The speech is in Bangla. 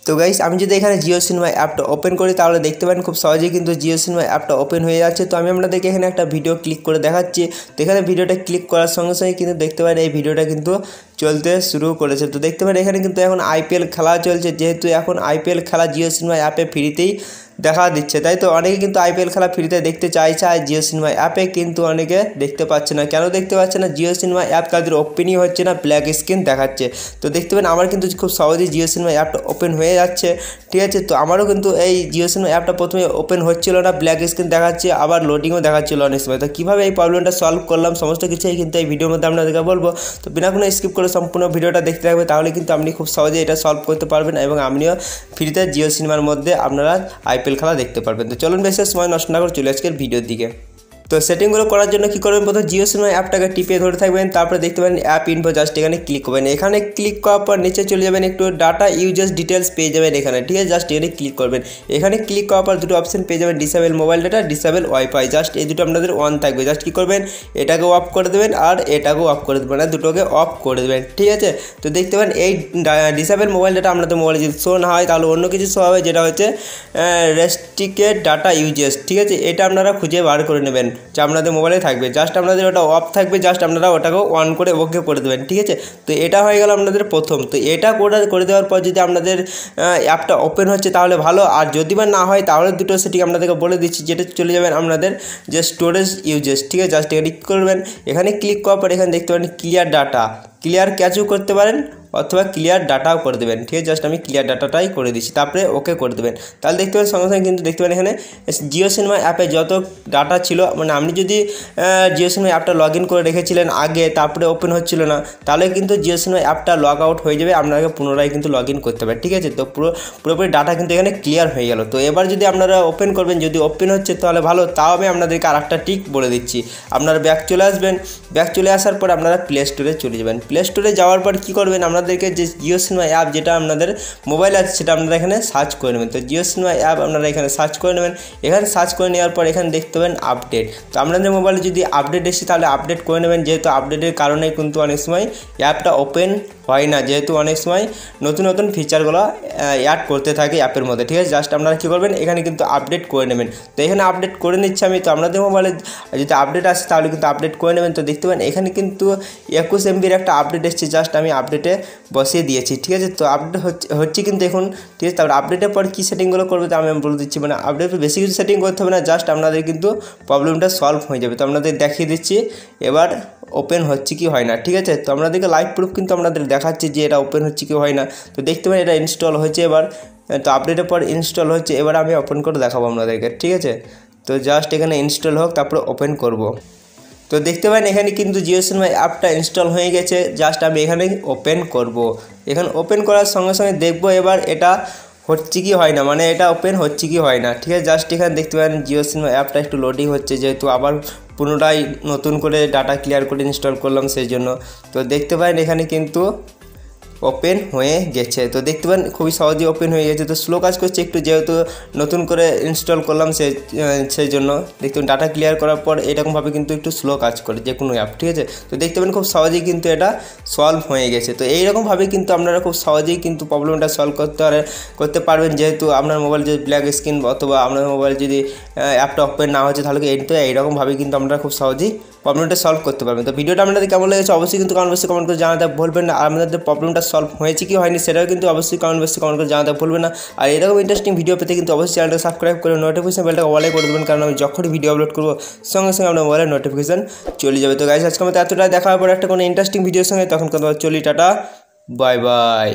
তো গাইস আমি যদি এখানে জিও সিনেমা অ্যাপটা ওপেন করি তাহলে দেখতে পারেন খুব সহজেই কিন্তু জিও সিনেমা অ্যাপটা ওপেন হয়ে যাচ্ছে। তো আমি আপনাদেরকে এখানে একটা ভিডিও ক্লিক করে দেখাচ্ছি। তো এখানে ভিডিওটা ক্লিক করার সঙ্গে সঙ্গে কিন্তু দেখতে পারেন এই ভিডিওটা কিন্তু চলতে শুরু করেছে। তো দেখতে পারেন এখানে কিন্তু এখন আইপিএল খেলা চলছে, যেহেতু এখন আইপিএল খেলা জিও সিনেমা অ্যাপে ফ্রিতেই দেখা দিচ্ছে, তাই তো অনেকে কিন্তু আইপিএল খেলা ফ্রিতে দেখতে চাইছে আর জিও সিনেমা অ্যাপে কিন্তু অনেকে দেখতে পাচ্ছে না। কেন দেখতে পাচ্ছে না? জিও সিনেমা অ্যাপ তাদের ওপেনই হচ্ছে না, ব্ল্যাক স্ক্রিন দেখাচ্ছে। তো দেখতে পারেন আমার কিন্তু খুব সহজেই জিও সিনেমা অ্যাপটা ওপেন হয়ে যাচ্ছে, ঠিক আছে। তো আমারও কিন্তু এই জিও সিনেমা অ্যাপটা প্রথমে ওপেন হচ্ছিল না, ব্ল্যাক স্ক্রিন দেখাচ্ছে, আবার লোডিংও দেখাচ্ছিল অনেক সময়। তো কীভাবে এই প্রবলেমটা সলভ করলাম সমস্ত কিছুই কিন্তু এই ভিডিওর মধ্যে আপনাদেরকে বলবো। তো বিনা কোনো স্কিপ করে সম্পূর্ণ ভিডিওটা দেখতে থাকবে, তাহলে কিন্তু আপনি খুব সহজেই এটা সলভ করতে পারবেন এবং আপনিও ফ্রিতে জিও সিনেমার মধ্যে আপনারা আইপিএল খেলা দেখতে পারবেন। তো চলুন বেশি সময় নষ্ট না করে চলে আজকের ভিডিওর দিকে। তো সেটিংগুলো করার জন্য কী করবেন, প্রথমে জিও সিনেমা অ্যাপটাকে টিপে ধরে থাকবেন, তারপরে দেখতে পারেন অ্যাপ ইনফো, জাস্ট এখানে ক্লিক করবেন। এখানে ক্লিক করার পর নিচে চলে যাবেন, একটু ডাটা ইউজার্স ডিটেলস পেয়ে যাবেন এখানে, ঠিক আছে। জাস্ট এখানে ক্লিক করবেন। এখানে ক্লিক করার পর দুটো অপশন পেয়ে যাবেন, disable mobile data, disable wifi. Just এই দুটো আপনাদের অন থাকবে। জাস্ট কী করবেন, এটাকেও অফ করে দেবেন আর এটাকেও অফ করে দেবেন, আর দুটোকে অফ করে দেবেন, ঠিক আছে। তো দেখতে পারেন এই ডিসেবল মোবাইল ডাটা আপনাদের মোবাইলে যদি শো না হয় তাহলে অন্য কিছু শো হবে, যেটা হচ্ছে রেস্ট্রিক্টেড ডাটা ইউজেস, ঠিক আছে। এটা আপনারা খুঁজে বার করে নেবেন যে আপনাদের মোবাইলে থাকবে। জাস্ট আপনাদের ওটা অফ থাকবে, জাস্ট আপনারা ওটাকেও অন করে ওকে করে দেবেন, ঠিক আছে। তো এটা হয়ে গেল আপনাদের প্রথম। তো এটা করে দেওয়ার পর যদি আপনাদের অ্যাপটা ওপেন হচ্ছে তাহলে ভালো, আর যদি বা না হয় তাহলে দুটো সেটিং আপনাদেরকে বলে দিচ্ছি, যেটা চলে যাবেন আপনাদের যে স্টোরেজ ইউজেস, ঠিক আছে। জাস্ট ক্লিক করবেন। এখানে ক্লিক করার পর এখানে দেখতে পারেন ক্লিয়ার ডাটা, ক্লিয়ার ক্যাচও করতে পারেন অথবা ক্লিয়ার ডাটাও করে দেবেন, ঠিক আছে। জাস্ট আমি ক্লিয়ার ডাটাটাই করে দিচ্ছি, তারপরে ওকে করে দেবেন। তাহলে দেখতে পারেন সঙ্গে সঙ্গে কিন্তু দেখতে পারেন এখানে জিও সিনেমা অ্যাপে যত ডাটা ছিল, মানে আপনি যদি জিও সিনেমা অ্যাপটা লগ ইন করে রেখেছিলেন আগে, তারপরে ওপেন হচ্ছিল না, তাহলে কিন্তু জিও সিনেমা অ্যাপটা লগ আউট হয়ে যাবে, আপনাকে পুনরায় কিন্তু লগ ইন করতে হবে, ঠিক আছে। তো পুরোপুরি ডাটা কিন্তু এখানে ক্লিয়ার হয়ে গেল। তো এবার যদি আপনারা ওপেন করবেন, যদি ওপেন হচ্ছে তাহলে ভালো। তাও আমি আপনাদেরকে আর একটা টিক বলে দিচ্ছি। আপনারা ব্যাক চলে আসবেন, ব্যাক চলে আসার পর আপনারা প্লে স্টোরে চলে যাবেন। প্লে স্টোরে যাওয়ার পর কী করবেন, আপনাদেরকে যে জিও সিনেমা অ্যাপ যেটা আপনাদের মোবাইল আছে সেটা আপনারা এখানে সার্চ করে নেবেন। তো জিও সিনেমা অ্যাপ আপনারা এখানে সার্চ করে নেবেন। এখানে সার্চ করে নেওয়ার পর এখানে দেখতে পাবেন আপডেট। তো আপনাদের মোবাইলে যদি আপডেট এসে তাহলে আপডেট করে নেবেন, যেহেতু আপডেটের কারণে কিন্তু অনেক সময় অ্যাপটা ওপেন হয় না, যেহেতু অনেক সময় নতুন নতুন ফিচারগুলো অ্যাড করতে থাকে অ্যাপের মধ্যে, ঠিক আছে। জাস্ট আপনারা কী করবেন, এখানে কিন্তু আপডেট করে নেবেন। তো এখানে আপডেট করে নিচ্ছি আমি। তো আপনাদের মোবাইলে যদি আপডেট আসে তাহলে কিন্তু আপডেট করে নেবেন। তো দেখতে পাবেন এখানে কিন্তু 21 MBর একটা আপডেট এসেছে, জাস্ট আমি আপডেটে বসিয়ে দিয়েছি, ঠিক আছে। তো আপডেট হচ্ছে কিন্তু এখন, ঠিক আছে। তারপর আপডেটের পর কী সেটিংগুলো করবে তো আমি বলে দিচ্ছি, মানে আপডেটে বেশি কিছু সেটিং করতে হবে না, জাস্ট আপনাদের কিন্তু প্রবলেমটা সলভ হয়ে যাবে। তো আপনাদের দেখিয়ে দিচ্ছি এবার ওপেন হচ্ছে কি হয় না, ঠিক আছে। তো আপনাদেরকে লাইভ প্রুফ কিন্তু আপনাদের দেখাচ্ছে যে এটা ওপেন হচ্ছে কি হয় না। তো দেখতে পারেন এটা ইনস্টল হচ্ছে এবার। তো আপডেটের পর ইনস্টল হচ্ছে, এবার আমি ওপেন করে দেখাবো আপনাদেরকে, ঠিক আছে। তো জাস্ট এখানে ইনস্টল হোক, তারপরে ওপেন করব। তো দেখতে পারেন এখানে কিন্তু জিও সিনেমা অ্যাপটা ইনস্টল হয়ে গেছে। জাস্ট আমি এখানে ওপেন করব। এখানে ওপেন করার সঙ্গে সঙ্গে দেখবো এবার এটা হচ্ছে কি হয় না, মানে এটা ওপেন হচ্ছে কি হয় না, ঠিক আছে। জাস্ট এখানে দেখতে পারেন জিও সিনেমা অ্যাপটা একটু লোডিং হচ্ছে, যেহেতু আবার পুনরায় নতুন করে ডাটা ক্লিয়ার করে ইনস্টল করলাম সেই জন্য। তো দেখতে পারেন এখানে কিন্তু ওপেন হয়ে গেছে। তো দেখতে পারেন খুবই সহজেই ওপেন হয়ে গেছে। তো স্লো কাজ করছে একটু, যেহেতু নতুন করে ইনস্টল করলাম সেই জন্য। দেখতে পারেন ডাটা ক্লিয়ার করার পর এরকমভাবে কিন্তু একটু স্লো কাজ করে যে কোনো অ্যাপ, ঠিক আছে। তো দেখতে পারেন খুব সহজেই কিন্তু এটা সলভ হয়ে গেছে। তো এইরকমভাবে কিন্তু আপনারা খুব সহজেই কিন্তু প্রবলেমটা সলভ করতে পারবেন, যেহেতু আপনার মোবাইল যদি ব্ল্যাক স্ক্রিন অথবা আপনার মোবাইল যদি অ্যাপটা ওপেন না হচ্ছে তাহলে এইরকমভাবে কিন্তু আপনারা খুব সহজেই প্রবলেমটা সলভ করতে পারবেন। তো ভিডিওটা আপনাদের কেমন লেগেছে অবশ্যই কিন্তু কমেন্ট বক্সে কমেন্ট করে জানাতে ভুলবেন না। আর আমাদের প্রবলেমটা সলভ হয়েছে কি হয়নি সেটাও কিন্তু অবশ্যই কমেন্ট বক্সে কমেন্ট করে জানাতে ভুলবেন না। আর এরকম ইন্টারেস্টিং ভিডিও পেতে কিন্তু অবশ্যই চ্যানেলটা সাবস্ক্রাইব করে নোটিফিকেশন বেলটা অলে করে দেবেন, কারণ আমি যখনই ভিডিও আপলোড করবো সঙ্গে সঙ্গে আপনার মোবাইলে নোটিফিকেশন চলে যাবে। তো গাইস আজকে আমাদের এতটাই, দেখা হবে পরে একটা কোনো ইন্টারেস্টিং ভিডিওর সঙ্গে, তখন কথা চলি, টাটা, বাই বাই।